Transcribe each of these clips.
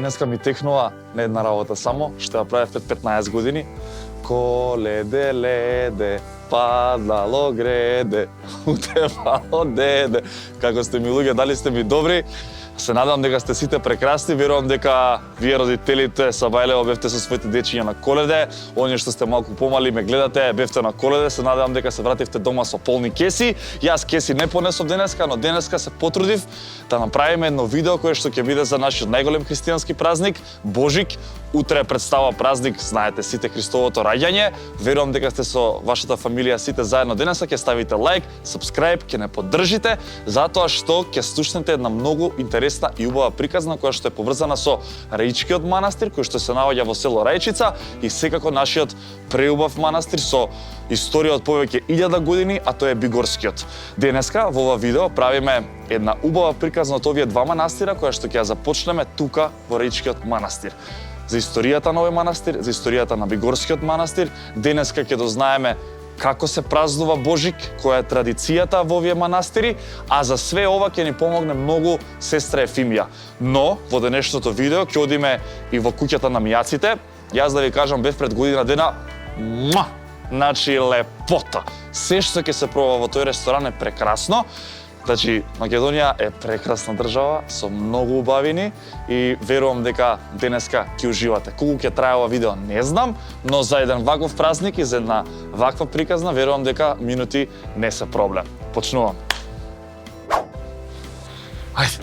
денеска ми текнува на една работа само, што ја правев пред 15 години. Коледе, леде, падало греде, утевало деде. Како сте ми луѓе, дали сте ми добри? Се надам дека сте сите прекрасни, верувам дека вие родителите са бајлево бевте со своите дечиња на Коледе, оние што сте малку помали ме гледате, бевте на Коледе, се надам дека се вративте дома со полни кеси. Јас кеси не понесов денеска, но денеска се потрудив да направиме едно видео кое што ќе биде за нашиот најголем христијански празник, Божик. Утре представа празник, знаете, сите Христовото раѓање. Верувам дека сте со вашата фамилија сите заедно денеска, ќе ставите лайк, сабскрајб, ќе не поддржите, затоа што ќе слушнете една многу интересна и убава приказна која што е поврзана со Раичкиот манастир, кој што се наоѓа во село Рајчица и секако нашиот преубав манастир со историја од повеќе 1000 години, а тоа е Бигорскиот. Денеска во ова видео правиме една убава приказна од овие два манастира која што ќе ја започнеме тука во Раичкиот манастир. За историјата на овој манастир, за историјата на Бигорскиот манастир, денеска ќе дознаеме како се празнува Божик, која е традицијата во овие манастири, а за све ова ќе ни помогне многу сестра Ефимија. Но во денешното видео ќе одиме и во куќата на мијаците. Јас да ви кажам, бев пред година дена, значи лепота. Се што ќе се проба во тој ресторан е прекрасно. Значи, Македонија е прекрасна држава со многу убавини и верувам дека денеска ќе уживате. Колку ќе трае ова видео не знам, но за еден ваков празник и за една ваква приказна верувам дека минути не се проблем. Почнувам. Ајде.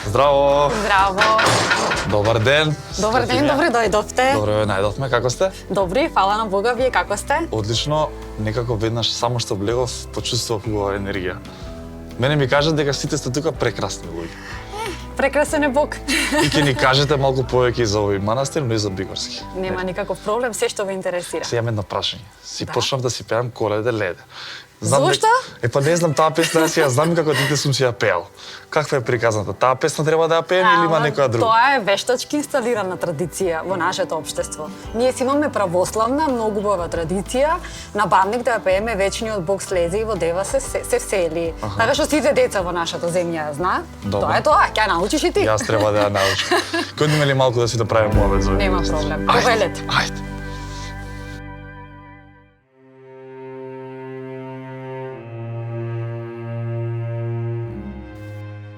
Здраво! Здраво! Добар ден! Добар ден, добре дојдовте. Добре ве најдовме, како сте? Добри, фала на Бога, вие како сте? Одлично, некако веднаш само што влегов, почувствував убава енергија. Мене ми кажат дека сите сте тука прекрасни луѓе. Прекрасен е Бог. И ќе ни кажете малку повеќе за овој манастир, но и за Бигорски. Нема никаков проблем, се што ве интересира. Се имам едно прашање. Почнав да си пеам Коледе леде. Зошто? Па не знам таа песна, ја знам како дете сум си ја пеел. Каква е приказната? Таа песна треба да ја пеем или има некоја друга? Тоа е вештачки инсталирана традиција во нашето општество. Ние си имаме православна, многу убава традиција, на бавник да ја пееме Вечниот Бог слезе и во дева се всели. Така што сите деца во нашата земја ја знаат. Тоа е тоа, ќе ја научиш и ти. Јас треба да ја научам. Кој ли малку да си направиме муабет за овој? Нема проблем. Повелете. Ајде.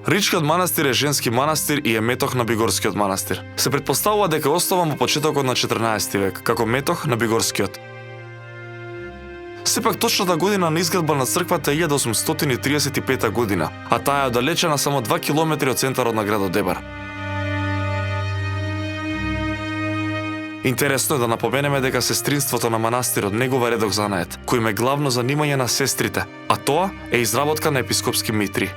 Раичкиот манастир е женски манастир и е метох на Бигорскиот манастир. Се претпоставува дека е основан во почетокот на 14 век, како метох на Бигорскиот. Сепак точната година на изградба на црквата е 1835 година, а таа е оддалечена само 2 километри од центарот на градот Дебар. Интересно е да напоменеме дека сестринството на манастирот негова редок занает, кој им е главно занимање на сестрите, а тоа е изработка на епископски митри.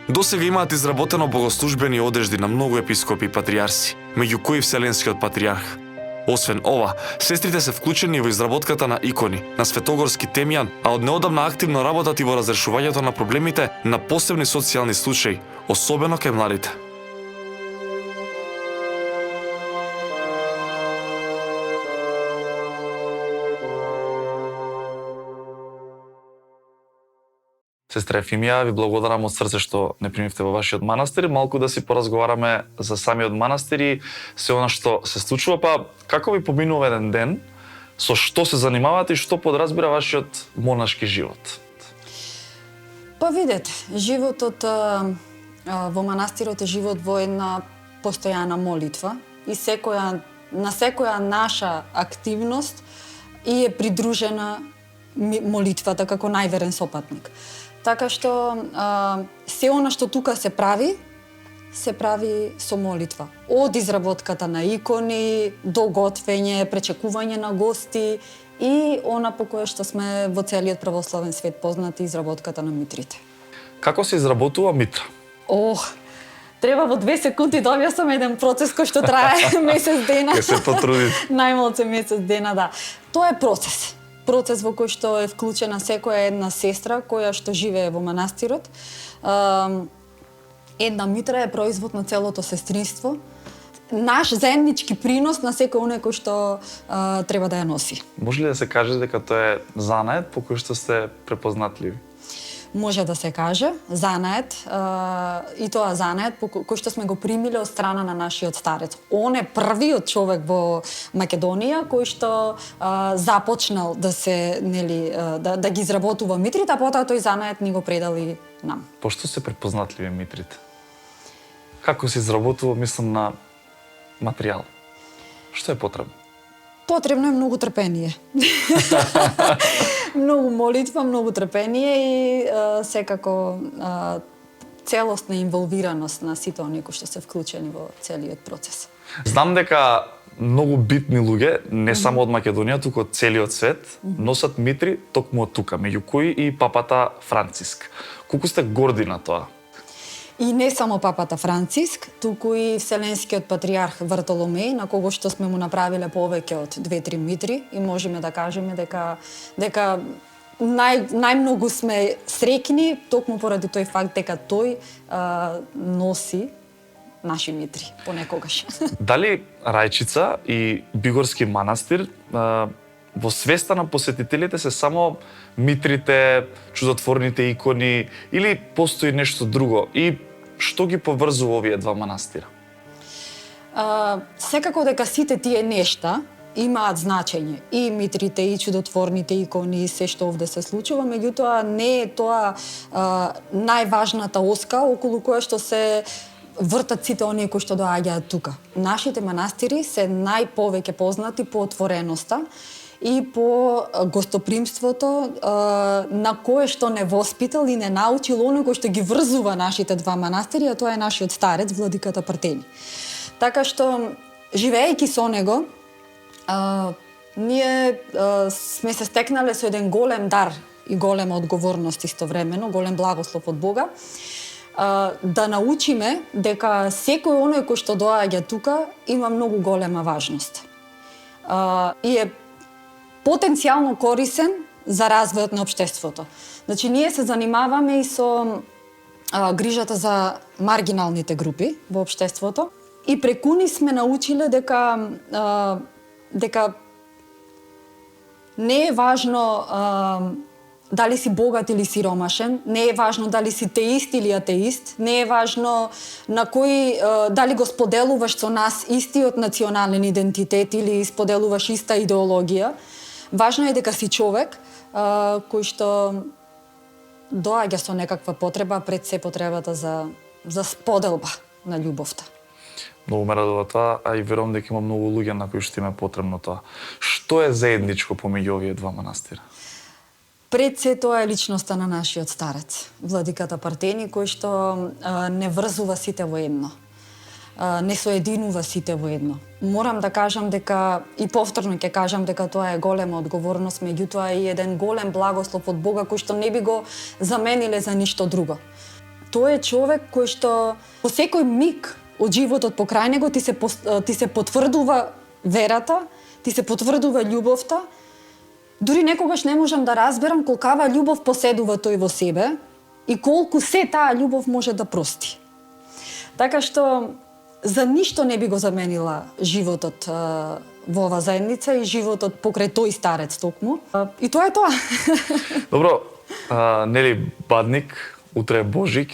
Досега имаат изработено богослужбени одежди на многу епископи и патријарси, меѓу кои Вселенскиот патријарх. Освен ова, сестрите се вклучени во изработката на икони, на светогорски темјан, а од неодамна активно работат и во разрешувањето на проблемите на посебни социјални случаи, особено кај младите. Сестра Ефимија, ви благодарам од срце што не примивте во вашиот манастир. Малку да си поразговараме за самиот манастир и се она што се случува. Па, како ви поминува еден ден? Со што се занимавате и што подразбира вашиот монашки живот? Па видете, животот во манастирот е живот во една постојана молитва и на секоја наша активност и е придружена молитвата како најверен сопатник. Така што се она што тука се прави со молитва. Од изработката на икони, до готвење, пречекување на гости и она по кое што сме во целиот православен свет познати, изработката на митрите. Како се изработува митра? Треба во 2 секунди да објаснам еден процес кој што трае месец дена. Ке се потрудите. Најмалце месец дена, да. Тоа е процес во кој што е вклучена секоја една сестра која што живее во манастирот. Една митра е производ на целото сестринство. Наш заеднички принос на секој оној кој што треба да ја носи. Може ли да се каже дека тоа е занает по кој што сте препознатливи? може да се каже, занает, и тоа занает кој што сме го примиле од страна на нашиот старец. Он е првиот човек во Македонија кој што започнал да се, нели, да ги изработува митрите, а потоа тој занает ни го предали нам. Пошто се препознатливи митрите? Како се изработува, мислам, на материјал? Што е потребно? Потребно е многу трпение. Многу молитва, многу трпение и секако целосна инволвираност на сите оние кои што се вклучени во целиот процес. Знам дека многу битни луѓе, не само од Македонија, туку од целиот свет, носат митри токму од тука, меѓу кои и папата Франциск. Колку сте горди на тоа? И не само папата Франциск, туку и Вселенскиот патриарх Вартоломеј, на кого што сме му направиле повеќе од 2-3 митри и можеме да кажеме дека најмногу сме среќни токму поради тој факт дека тој носи наши митри понекогаш. Дали Рајчица и Бигорски манастир во свеста на посетителите се само митрите, чудотворните икони или постои нешто друго? И што ги поврзува овие два манастира? Секако дека сите тие нешта имаат значење. И митрите, и чудотворните икони, и се што овде се случува, меѓутоа не е тоа најважната оска околу која што се вртат сите оние кои што доаѓаат тука. Нашите манастири се најповеќе познати по отвореноста и по гостопримството на кое што не воспитал и не научил оној кој што ги врзува нашите два манастири, а тоа е нашиот старец, владиката Партени. Така што, живеејќи со него, ние сме се стекнале со еден голем дар и голема одговорност истовремено, голем благослов од Бога, да научиме дека секој оној кој што доаѓа тука има многу голема важност. И е потенцијално корисен за развојот на општеството. Значи, ние се занимаваме и со грижата за маргиналните групи во општеството и преку ни сме научиле дека не е важно дали си богат или сиромашен, не е важно дали си теист или атеист, не е важно на кој дали го споделуваш со нас истиот национален идентитет или споделуваш иста идеологија. Важно е дека си човек кој што доаѓа со некаква потреба, пред се потребата за споделба на љубовта. Многу ме радува тоа, а и верувам дека има многу луѓе на кои што им е потребно тоа. Што е заедничко помеѓу овие два манастира? Пред се тоа е личноста на нашиот старец, владиката Партени, кој што не врзува сите во едно. Не соединува сите во едно. Морам да кажам дека, и повторно ќе кажам дека тоа е голема одговорност, меѓутоа и еден голем благослов од Бога кој што не би го замениле за ништо друго. Тој е човек кој што во секој миг од животот покрај него ти се потврдува верата, ти се потврдува љубовта. Дури некогаш не можам да разберам колкава љубов поседува тој во себе и колку се таа љубов може да прости. Така што за ништо не би го заменила животот во оваа заедница и животот покрај тој старец токму. И тоа е тоа. Добро, нели Бадник, утре е Божик,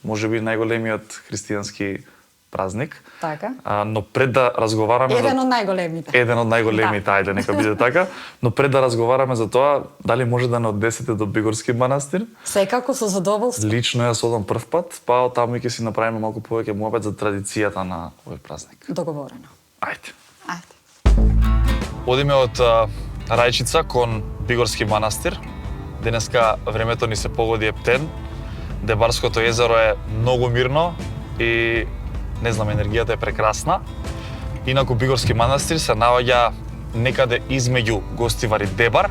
можеби најголемиот христијански празник. Така. Но пред да разговараме Еден од најголемите. Еден од најголемите, да. Ајде, нека биде така. Но пред да разговараме за тоа, дали може да не однесете до Бигорски манастир? Секако, со задоволство. Лично јас одам прв пат, па таму ќе си направиме малку повеќе муабет за традицијата на овој празник. Договорено. Ајде. Ајде. Одиме од Рајчица кон Бигорски манастир. Денеска времето ни се погоди ептен. Дебарското езеро е многу мирно и не знам, енергијата е прекрасна. Инаку Бигорски манастир се наоѓа некаде измеѓу Гостивар и Дебар.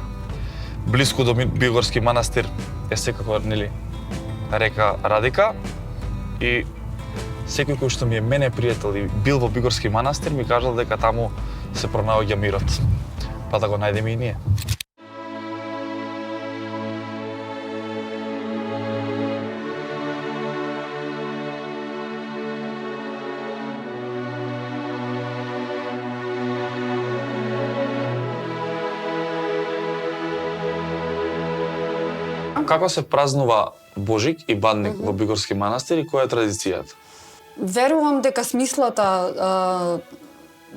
Блиску до Бигорски манастир е секако, нели, река Радика. И секој кој што ми е мене пријател и бил во Бигорски манастир ми кажал дека таму се пронаоѓа мирот. Па да го најдеме и ние. Како се празнува Божик и Бадник во Бигорски манастир и која е традицијата? Верувам дека смислата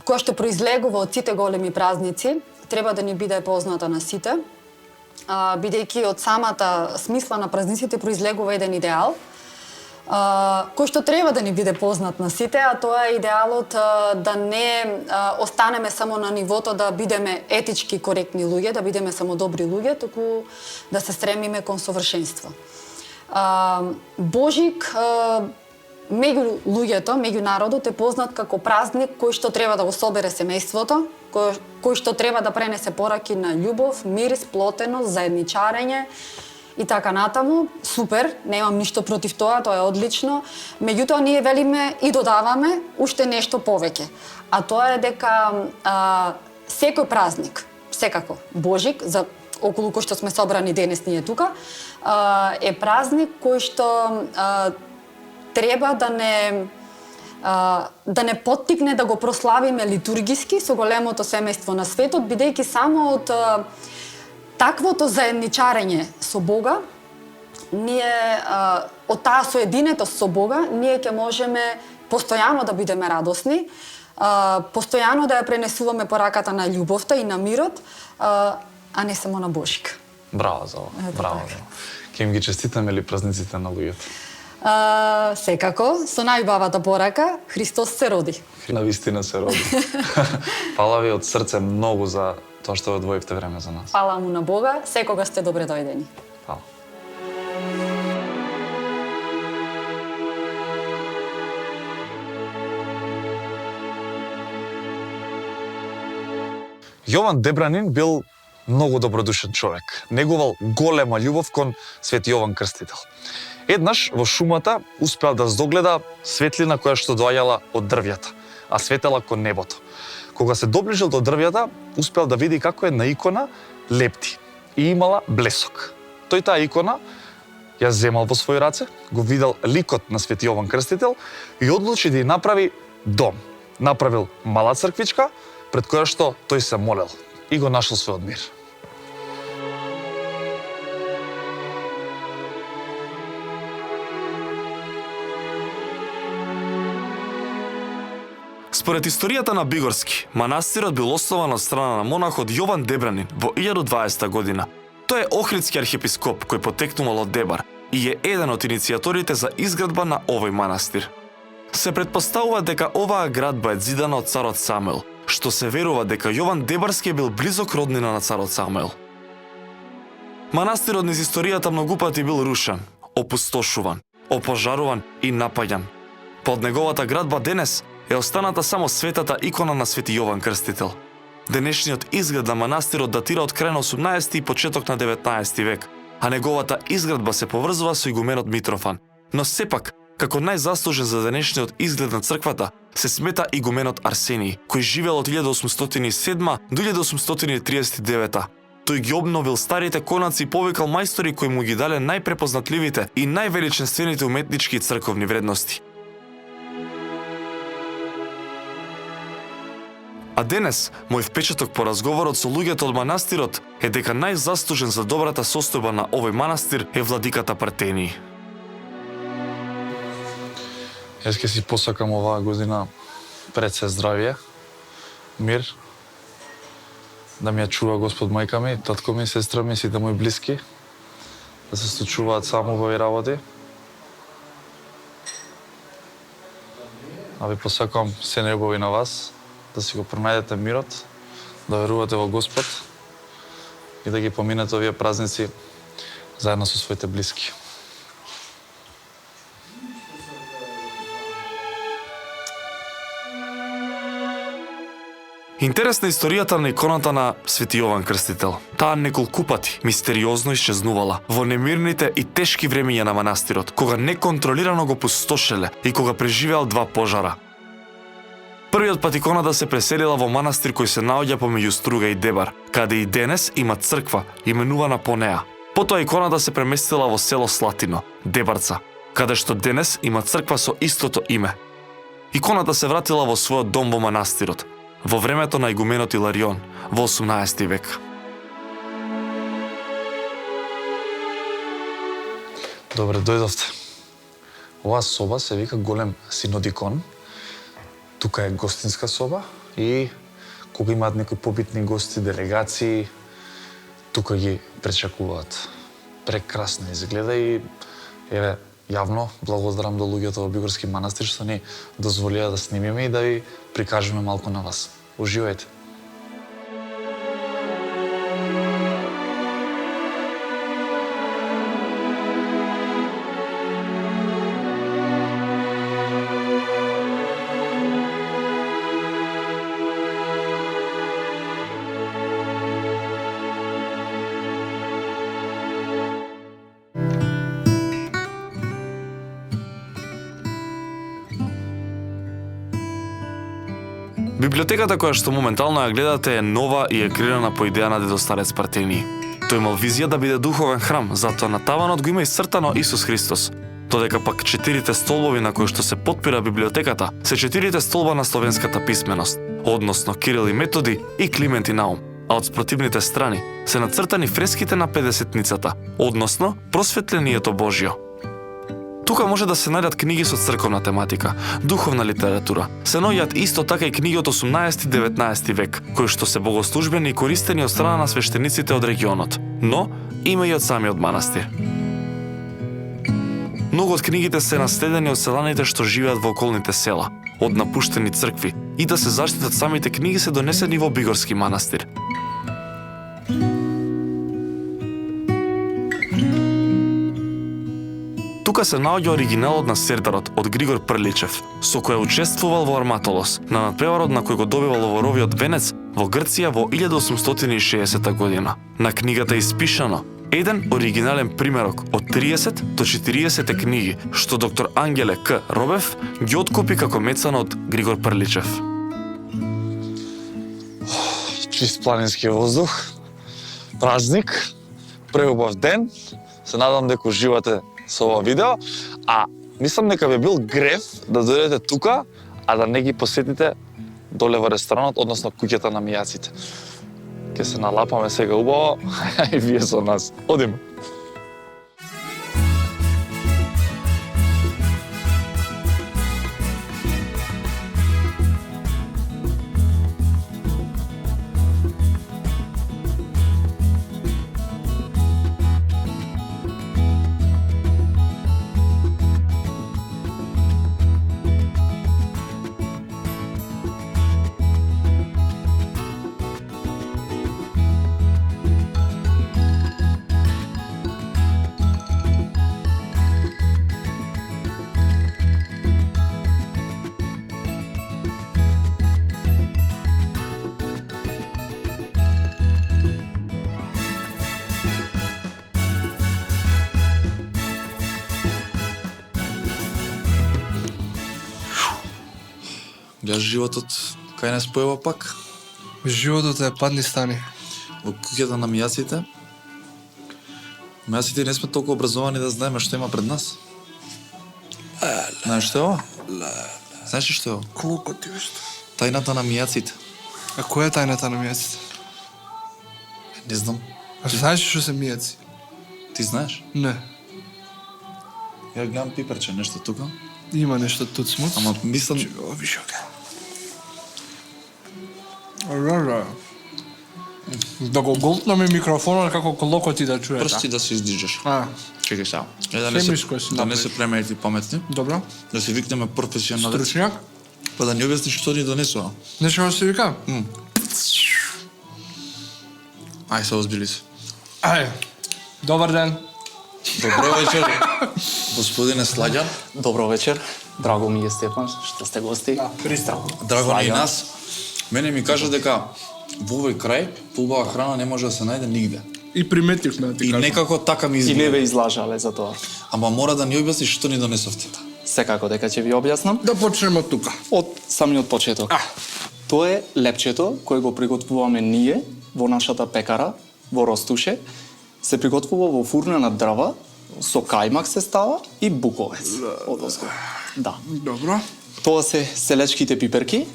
која што произлегува од сите големи празници треба да ни биде позната на сите, бидејќи од самата смисла на празниците произлегува еден идеал, кој што треба да ни биде познат на сите, а тоа е идеалот да не останеме само на нивото да бидеме етички коректни луѓе, да бидеме само добри луѓе, туку да се стремиме кон совршенство. Божик меѓу луѓето, меѓу народот е познат како празник кој што треба да го собере семејството, кој што треба да пренесе пораки на љубов, мир, сплотеност, заедничарење и така натаму. Супер, немам ништо против тоа е одлично. Меѓутоа ние велиме и додаваме уште нешто повеќе. А тоа е дека секој празник, секако Божик, за околу кој што сме собрани денес ние тука, е празник кој што треба да не поттикне да го прославиме литургиски со големото семејство на светот, бидејќи само од таквото заедничарење со Бога, ние од таа соединетост со Бога, ние ќе можеме постојано да бидеме радосни, постојано да ја пренесуваме пораката на љубовта и на мирот, а не само на Божик. Браво за ова, браво. Ќе им ги честитаме ли празниците на луѓето? Секако, со најубавата порака, Христос се роди. Навистина се роди. Фала ви од срце многу за тоа што одвоивте време за нас. Фала му на Бога, секогаш сте добре дојдени. Фала. Јован Дебранин бил многу добродушен човек. Негувал голема љубов кон Свети Јован Крстител. Еднаш во шумата успеал да здогледа светлина која што доаѓала од дрвјата, а светела кон небото. Кога се доближил до дрвјата, успеал да види како една икона лепти и имала блесок. Тој таа икона ја земал во своји раце, го видел ликот на Свети Јован Крстител и одлучи да ја направи дом. Направил мала црквичка пред која што тој се молел и го нашол својот мир. Според историјата на Бигорски, манастирот бил основан од страна на монахот Јован Дебранин во 1020 година. Тој е охридски архиепископ кој потекнувал од Дебар и е еден од иницијаторите за изградба на овој манастир. Се претпоставува дека оваа градба е зидана од царот Самуил, што се верува дека Јован Дебарски бил близок роднина на царот Самуил. Манастирот низ историјата многу пати бил рушен, опустошуван, опожаруван и напаѓан. Под неговата градба денес е останата само светата икона на Свети Јован Крстител. Денешниот изглед на манастирот датира од крај на 18 и почеток на 19 век, а неговата изградба се поврзува со игуменот Митрофан. Но сепак, како најзаслужен за денешниот изглед на црквата, се смета игуменот Арсений, кој живеел од 1807 до 1839. Тој ги обновил старите конаци и повикал мајстори кои му ги дале најпрепознатливите и највеличенствените уметнички и црковни вредности. А денес, мој впечаток по разговорот со луѓето од манастирот е дека најзаслужен за добрата состојба на овој манастир е владиката Партении. Јас ќе си посакам оваа година пред се здравје, мир, да ми ја чува Господ мајка ми, татко ми, сестра ми, сите мои блиски, да се случуваат само во овие работи. А ви посакам се неубави на вас, да си го пронајдете мирот, да верувате во Господ и да ги поминете овие празници заедно со своите блиски. Интересна историјата на иконата на Свети Јован Крстител. Таа неколку пати мистериозно исчезнувала во немирните и тешки времења на манастирот, кога неконтролирано го пустошеле и кога преживеал два пожара. Првиот пат иконата се преселила во манастир кој се наоѓа помеѓу Струга и Дебар, каде и денес има црква именувана по неа. Потоа иконата се преместила во село Слатино, Дебарца, каде што денес има црква со истото име. Иконата се вратила во својот дом во манастирот, во времето на игуменот Иларион, во 18 век. Добре, дојдовте. Оваа соба се вика голем синодикон. Тука е гостинска соба и кога имаат некои побитни гости, делегации, тука ги пречакуваат. Прекрасно изгледа и еве јавно благодарам до луѓето во Бигорски манастир што ни дозволија да снимиме и да ви прикажеме малку на вас. Уживајте. Библиотеката која што моментално ја гледате е нова и е креирана по идеја на дедо старец Партении. Тој имал визија да биде духовен храм, затоа на таванот го има исцртано Исус Христос. Додека пак 4 столбови на кои што се потпира библиотеката се 4 столба на словенската писменост, односно Кирил и Методи и Климент и Наум, а од спротивните страни се нацртани фреските на Педесетницата, односно просветлението Божјо. Тука може да се најдат книги со црковна тематика, духовна литература. Се наоѓаат исто така и книги од 18-19 век, кои што се богослужбени и користени од страна на свештениците од регионот, но има и од самиот манастир. Многу од книгите се наследени од селаните што живеат во околните села, од напуштени цркви, и да се заштитат самите книги се донесени во Бигорски манастир. Тука се наоѓа оригиналот на Сердарот од Григор Прличев, со кој учествувал во Арматолос, на надпреварот на кој го добивал ловоровиот венец во Грција во 1860 година. На книгата е испишано еден оригинален примерок од 30 до 40 книги, што доктор Ангеле К. Робев ги откупи како мецана од Григор Прличев. Чист планински воздух, празник, преубав ден. Се надам дека уживате со ова видео, а мислам дека би бил грев да дојдете тука, а да не ги посетите доле во ресторанот, односно куќата на мијаците. Ке се налапаме сега убаво, и вие со нас. Одиме. Гледаш животот, кај не спојува пак? Животот е падни стани. Во куќата на мијаците. Мијаците не сме толку образовани да знаеме што има пред нас. Знаеш што е ова? Знаеш што е ова? Колку ти вешто? Тајната на мијаците. А која е тајната на мијаците? Не знам. А знаеш што се мијаци? Ти знаеш? Не. Ја гледам пиперче, нешто тука. Има нешто туцмуц. Ама мислам... Чего вишока? Ра. Да го голтнаме микрофонот како колокоти да чуе. Прсти да се издижеш. Чекај сега. Хемиско си Да не направи. се премерити паметни. Добро. Да се викнеме професионалец. Стручњак. Па да ни објасниш што ни донесува. Нешто да се вика? Ај се озбили се. Ај. Добар ден. Добро вечер, господине Слагјан. Добро вечер, драго ми е Стефан, што сте гости. Пристав. Драго ни и Слагјан. нас. Мене ми кажа дека во овој крај поубава храна не може да се најде нигде. И приметивме да ти И кажам. некако така ми И не изгледа. ве излажале за тоа. Ама мора да ни објасниш што ни донесовте. Секако дека ќе ви објаснам. Да почнеме од тука. Од самиот почеток. Тоа е лепчето кое го приготвуваме ние во нашата пекара во Ростуше. Се приготвува во фурна на дрва, со кајмак се става и буковец. Одозго. Да. Добро. Тоа се селечките пиперки.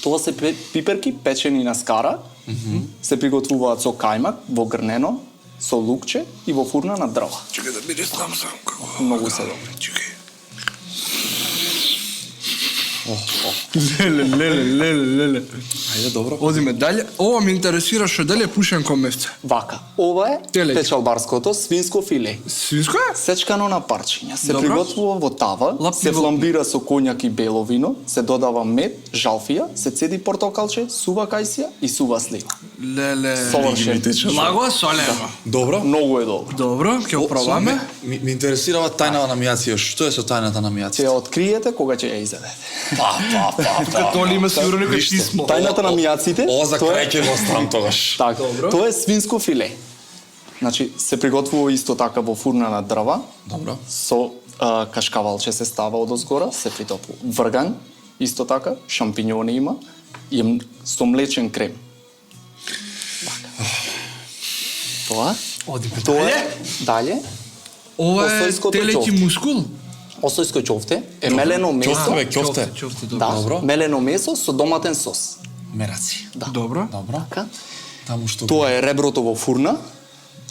Тоа се пиперки печени на скара. Се приготвуваат со кајмак во грнено, со лукче и во фурна на дрва. Чекай да биде сам како. Многу се добри. Чекай. Леле. Ајде, добро. Одиме дале. Ова ме интересираше дали е пушен кон мевце. Вака, ова е Телеќ. печалбарското свинско филе. Свинско е? Сечкано на парчиња, се Добро. приготвува во тава, Лапти се во- фламбира со коњак и бело вино, се додава мед, жалфија, се цеди портокалче, сува кајсија и сува слива. Леле. Совршен. Благо солено. Добро. Многу е добро. Добро, ќе го пробаме. Ми интересирава тајната на мијација. Што е со тајната на Ќе мијација? ја откриете кога ќе ја изедете. Като ли има сигурно некој писмо. Тајната на мијаците, Ова за тоа крај е ќе го оставам тогаш. така. Тоа е свинско филе. Значи се приготвува исто така во фурна на дрва, Добро. со кашкавалче се става одозгора, се притопува. Вргањ, исто така, шампиньони има и со млечен крем. Така. Тоа? Одиме Тоа дале. е дале. Ова е Осојското телеќи ќофте. мускул. Осојско ќофте е мелено месо. Ќофте, бе, ќофте. Ќофте, Да, добро. мелено месо со доматен сос. Мераци. Добро. Добро. Така. Таму што Тоа е реброто во фурна,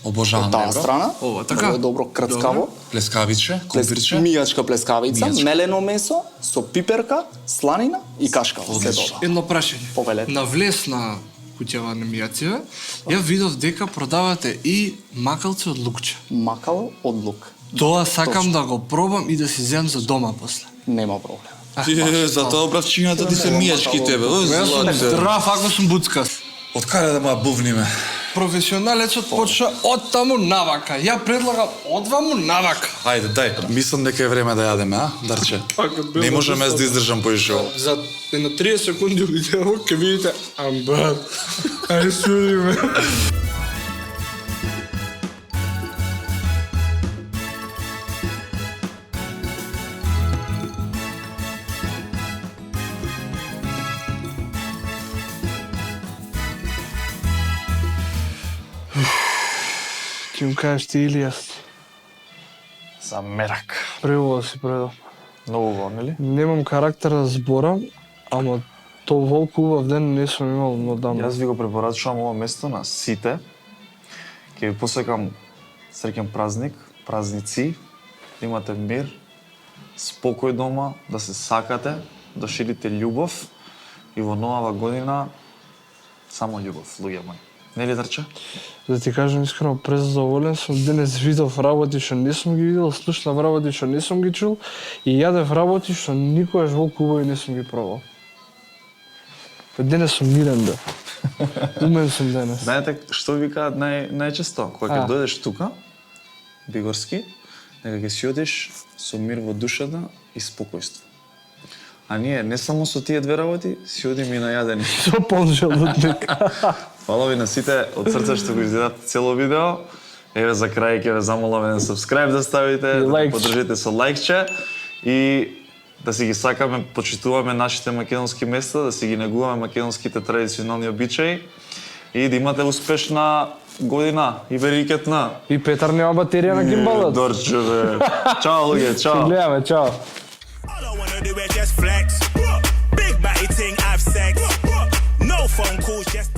обожавам од таа евро. страна. Ова, така. Многу е добро крцкаво. Плескавиче, компирче. Мијачка плескавица, Мијачка. мелено месо со пиперка, сланина и кашкава. Се дода. Едно прашање. Повелете. На влез на куќава на мијација, ја видов дека продавате и макалци од лукче. Макал од лук. Тоа сакам да го пробам и да си земам за дома после. Нема проблем. Затоа бравчињата ти се мијачки тебе. О, Јас сум злате. здрав ако сум буцкас. Од каде да ма бувниме? Професионалецот почна од таму навака. Ја предлагам од ваму навака. Ајде, дај. Мислам дека е време да јадеме, а? Дарче. Не можам јас да издржам поише. За едно 30 секунди видео ќе видите амбар. Ајде судиме. Ќе му кажеш ти или јас? За мерак. Превода си предал. Многу го, нели? Немам карактер да зборам, ама то волку убав ден не сум имал одамна. Јас ви го препорачувам ова место на сите. Ќе ви посекам среќен празник, празници, да имате мир, спокој дома, да се сакате, да ширите љубов и во новава година само љубов, луѓе мои. Нели Дарче? Да ти кажам искрено, презадоволен сум. Денес видов работи што не сум ги видел, слушнав работи што не сум ги чул и јадев работи што никогаш волку убави не сум ги пробал. Денес сум мирен бе. Умен сум денес. Знаете што ви кажат најчесто? Кога ќе дојдеш тука, Бигорски, нека ќе си одиш со мир во душата и спокојство. А ние не само со тие две работи, си одиме и најадени. Со пол желудник. Фала ви на сите од срце што го изгледате цело видео. Еве за крај ќе ве замолам еден subscribe да ставите, да лајкче. го поддржите со лајкче и да си ги сакаме, почитуваме нашите македонски места, да си ги негуваме македонските традиционални обичаи и да имате успешна година и берикетна. И Петар нема батерија на гимбалот. Дорче бе. Чао луѓе, чао. Гледаме, чао. All I wanna do is just flex. Big batty ting, have sex. No phone calls, just